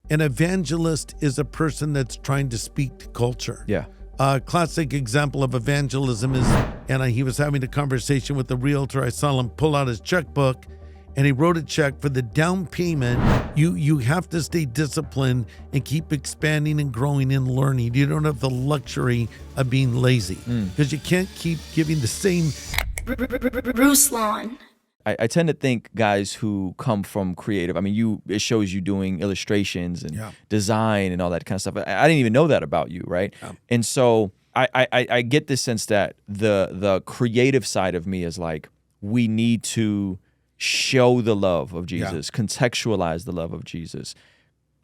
An evangelist is a person that's trying to speak to culture. Yeah. A classic example of evangelism is, he was having a conversation with the realtor. I saw him pull out his checkbook, and he wrote a check for the down payment. You have to stay disciplined and keep expanding and growing and learning. You don't have the luxury of being lazy because you can't keep giving the same. Ruslan. I tend to think guys who come from creative, I mean, it shows you doing illustrations and design and all that kind of stuff. I didn't even know that about you, right? Yeah. And so I get this sense that the creative side of me is like, we need to show the love of Jesus, contextualize the love of Jesus,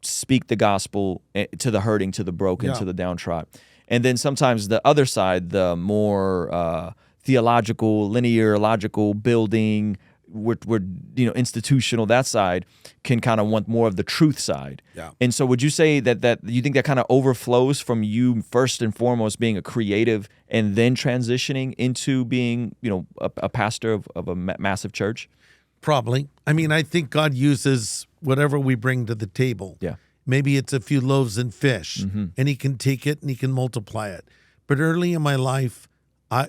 speak the gospel to the hurting, to the broken, to the downtrodden. And then sometimes the other side, the more theological, linear, logical, building, we're institutional, that side can kind of want more of the truth side. Yeah. And so would you say that you think that kind of overflows from you first and foremost being a creative and then transitioning into being, a pastor of a massive church? Probably. I mean, I think God uses whatever we bring to the table. Yeah. Maybe it's a few loaves and fish, and he can take it and he can multiply it. But early in my life,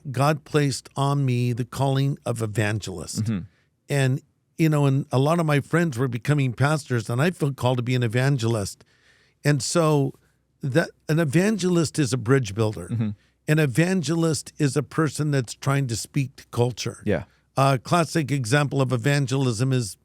God placed on me the calling of evangelist. And, and a lot of my friends were becoming pastors, and I felt called to be an evangelist. And so that an evangelist is a bridge builder. An evangelist is a person that's trying to speak to culture. Yeah. A classic example of evangelism is,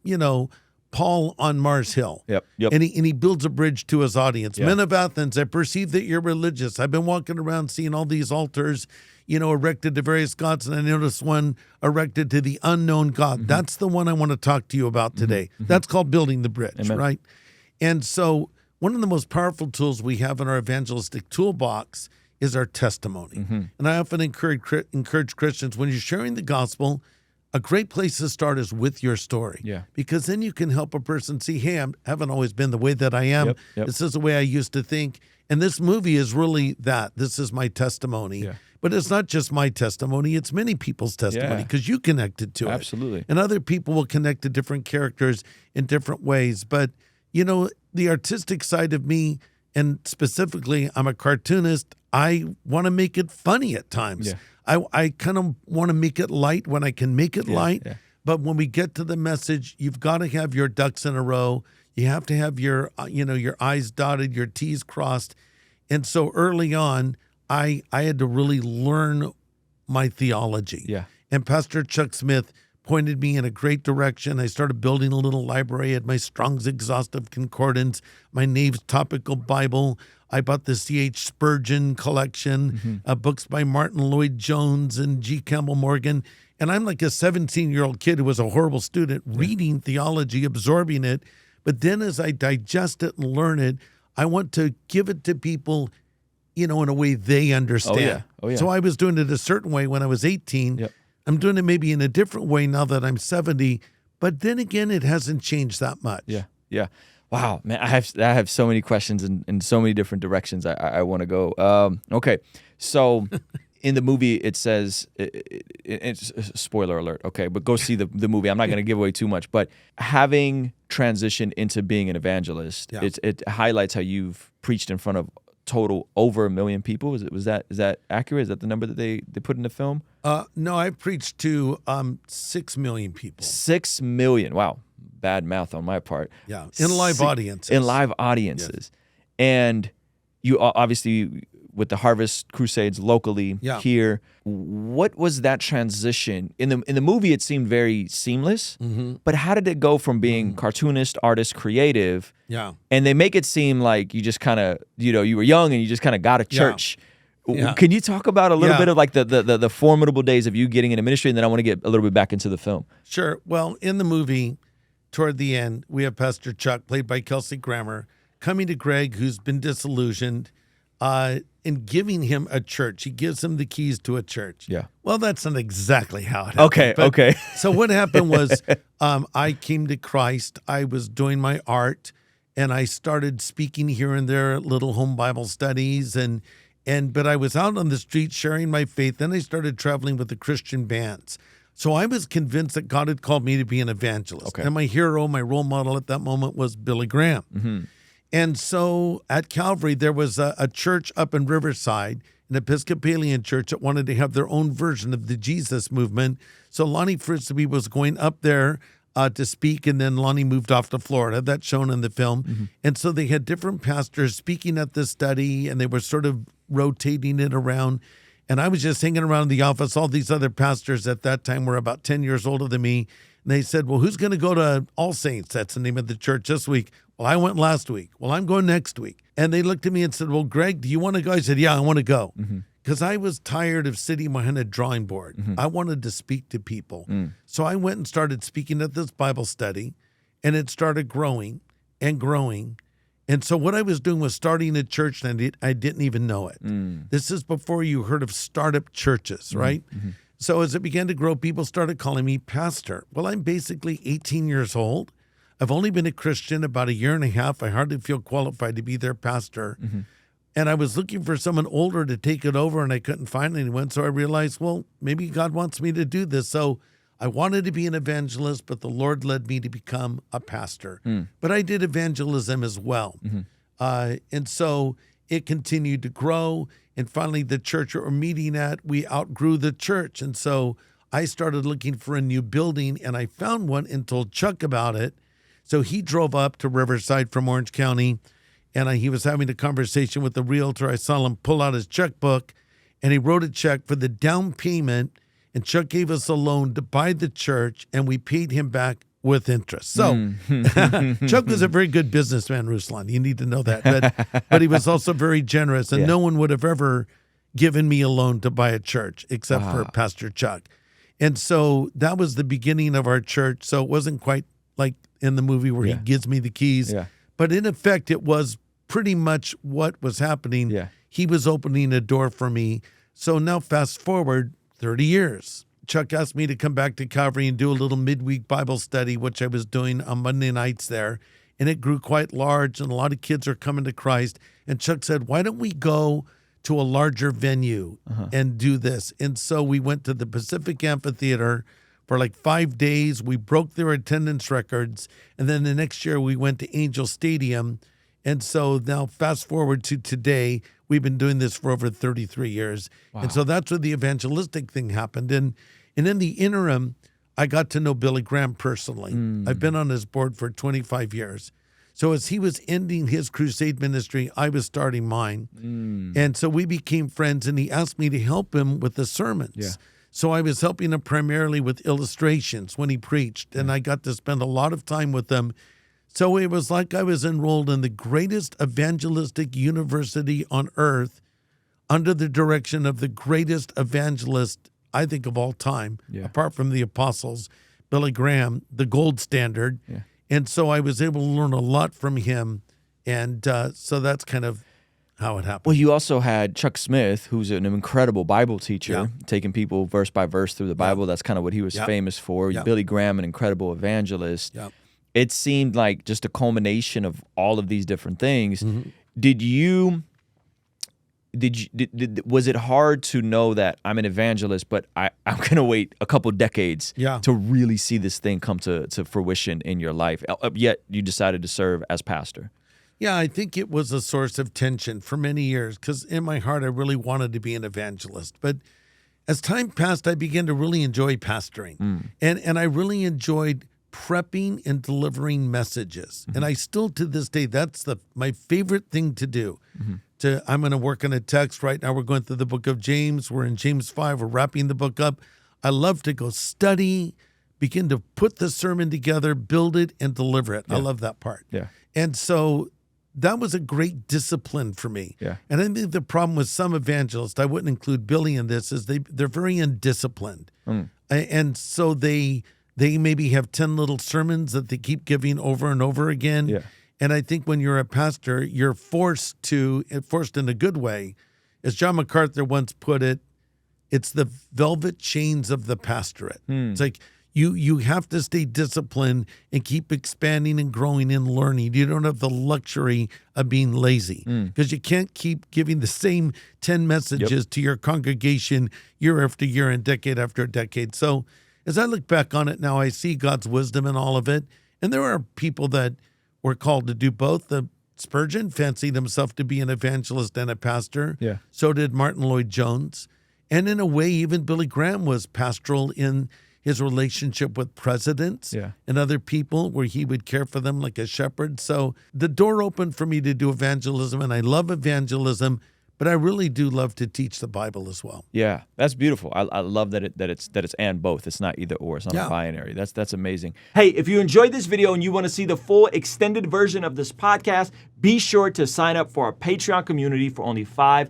Paul on Mars Hill. Yep. And he builds a bridge to his audience. Men of Athens, I perceive that you're religious. I've been walking around seeing all these altars, erected to various gods, and I noticed one erected to the unknown God. That's the one I want to talk to you about today. That's called building the bridge, Amen. Right? And so one of the most powerful tools we have in our evangelistic toolbox is our testimony. And I often encourage Christians, when you're sharing the gospel, a great place to start is with your story. Yeah. Because then you can help a person see, hey, I haven't always been the way that I am. Yep. This is the way I used to think. And this movie is really that. This is my testimony. Yeah. But it's not just my testimony. It's many people's testimony because you connected to it. Absolutely. And other people will connect to different characters in different ways. But, the artistic side of me, and specifically, I'm a cartoonist, I want to make it funny at times. Yeah. I kind of want to make it light when I can make it light. Yeah. But when we get to the message, you've got to have your ducks in a row. You have to have your, your I's dotted, your T's crossed. And so early on, I had to really learn my theology. Yeah. And Pastor Chuck Smith pointed me in a great direction. I started building a little library. I had my Strong's Exhaustive Concordance, my Nave's Topical Bible. I bought the C.H. Spurgeon collection, books by Martin Lloyd-Jones and G. Campbell Morgan. And I'm like a 17-year-old kid who was a horrible student, reading theology, absorbing it. But then as I digest it and learn it, I want to give it to people, in a way they understand. Oh, yeah. So I was doing it a certain way when I was 18. Yep. I'm doing it maybe in a different way now that I'm 70. But then again, it hasn't changed that much. Yeah. Wow, man, I have so many questions in so many different directions I want to go. Okay, so in the movie it says, it's spoiler alert, okay, but go see the movie. I'm not going to give away too much, but having transitioned into being an evangelist, it highlights how you've preached in front of total over 1 million people. Is that accurate? Is that the number that they put in the film? No, I preached to 6 million people. 6 million, wow. Bad math on my part. Yeah, in live audiences. Yes. And you obviously, with the Harvest Crusades locally here, what was that transition? In the movie, it seemed very seamless, but how did it go from being cartoonist, artist, creative, and they make it seem like you just kind of, you were young and you just kind of got a church. Yeah. Can you talk about a little bit of like the formidable days of you getting into ministry, and then I want to get a little bit back into the film. Sure. Well, in the movie, toward the end, we have Pastor Chuck, played by Kelsey Grammer, coming to Greg, who's been disillusioned, and giving him a church. He gives him the keys to a church. Yeah. Well, that's not exactly how it happened. Okay. So what happened was I came to Christ. I was doing my art, and I started speaking here and there at little home Bible studies, but I was out on the street sharing my faith. Then I started traveling with the Christian bands. So I was convinced that God had called me to be an evangelist. Okay. And my hero, my role model at that moment was Billy Graham. And so at Calvary, there was a church up in Riverside, an Episcopalian church that wanted to have their own version of the Jesus movement. So Lonnie Frisbee was going up there to speak, and then Lonnie moved off to Florida. That's shown in the film. Mm-hmm. And so they had different pastors speaking at the study, and they were sort of rotating it around. And I was just hanging around the office. All these other pastors at that time were about 10 years older than me. And they said, well, who's going to go to All Saints? That's the name of the church this week. Well, I went last week. Well, I'm going next week. And they looked at me and said, well, Greg, do you want to go? I said, yeah, I want to go. Because I was tired of sitting behind a drawing board. I wanted to speak to people. So I went and started speaking at this Bible study, and it started growing and growing. And so what I was doing was starting a church, and I didn't even know it. This is before you heard of startup churches, right? So as it began to grow, people started calling me pastor. Well, I'm basically 18 years old. I've only been a Christian about a year and a half. I hardly feel qualified to be their pastor. And I was looking for someone older to take it over, and I couldn't find anyone. So I realized, well, maybe God wants me to do this. So I wanted to be an evangelist, but the Lord led me to become a pastor. But I did evangelism as well. And so it continued to grow. And finally, the church we're meeting at, we outgrew the church. And so I started looking for a new building, and I found one and told Chuck about it. So he drove up to Riverside from Orange County, and he was having a conversation with the realtor. I saw him pull out his checkbook, and he wrote a check for the down payment, and Chuck gave us a loan to buy the church, and we paid him back with interest. So Chuck was a very good businessman, Ruslan. You need to know that. But he was also very generous, and no one would have ever given me a loan to buy a church except for Pastor Chuck. And so that was the beginning of our church. So it wasn't quite like in the movie where he gives me the keys. But in effect, it was pretty much what was happening. He was opening a door for me. So now fast forward 30 years. Chuck asked me to come back to Calvary and do a little midweek Bible study, which I was doing on Monday nights there. And it grew quite large, and a lot of kids are coming to Christ. And Chuck said, why don't we go to a larger venue and do this? And so we went to the Pacific Amphitheater for like 5 days. We broke their attendance records. And then the next year we went to Angel Stadium. And so now fast forward to today, we've been doing this for over 33 years. Wow. And so that's where the evangelistic thing happened. And in the interim, I got to know Billy Graham personally. I've been on his board for 25 years. So as he was ending his crusade ministry, I was starting mine. And so we became friends, and he asked me to help him with the sermons. So I was helping him primarily with illustrations when he preached, and I got to spend a lot of time with him. So it was like I was enrolled in the greatest evangelistic university on earth under the direction of the greatest evangelist, I think, of all time, apart from the apostles, Billy Graham, the gold standard. And so I was able to learn a lot from him. And so that's kind of how it happened. Well, you also had Chuck Smith, who's an incredible Bible teacher, taking people verse by verse through the Bible. That's kind of what he was famous for. Billy Graham, an incredible evangelist. It seemed like just a culmination of all of these different things. Was it hard to know that I'm an evangelist, but I'm going to wait a couple decades to really see this thing come to fruition in your life? Yet you decided to serve as pastor. Yeah, I think it was a source of tension for many years, because in my heart, I really wanted to be an evangelist. But as time passed, I began to really enjoy pastoring. And I really enjoyed prepping and delivering messages. And I still, to this day, that's my favorite thing to do. I'm going to work on a text right now. We're going through the book of James. We're in James 5. We're wrapping the book up. I love to go study, begin to put the sermon together, build it, and deliver it. I love that part. And so that was a great discipline for me. And I think the problem with some evangelists, I wouldn't include Billy in this, is they're very undisciplined. And so they maybe have 10 little sermons that they keep giving over and over again. And I think when you're a pastor, you're forced in a good way, as John MacArthur once put it, it's the velvet chains of the pastorate. It's like you have to stay disciplined and keep expanding and growing and learning. You don't have the luxury of being lazy, because you can't keep giving the same 10 messages to your congregation year after year and decade after decade. So as I look back on it now, I see God's wisdom in all of it. And there are people that were called to do both. Spurgeon fancied himself to be an evangelist and a pastor. Yeah. So did Martin Lloyd-Jones. And in a way, even Billy Graham was pastoral in his relationship with presidents and other people, where he would care for them like a shepherd. So the door opened for me to do evangelism, and I love evangelism, but I really do love to teach the Bible as well. Yeah, that's beautiful. I love that it's and both. It's not either or. It's not a binary. That's amazing. Hey, if you enjoyed this video and you want to see the full extended version of this podcast, be sure to sign up for our Patreon community for only $5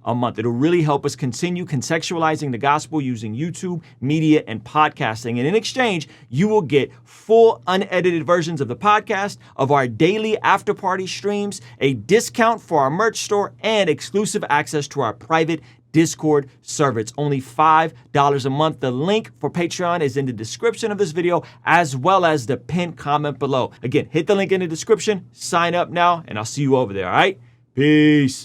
a month. It'll really help us continue contextualizing the gospel using YouTube, media, and podcasting. And in exchange, you will get full unedited versions of the podcast, of our daily after party streams, a discount for our merch store, and exclusive access to our private Discord server. It's only $5 a month. The link for Patreon is in the description of this video, as well as the pinned comment below. Again, hit the link in the description, sign up now, and I'll see you over there, all right? Peace.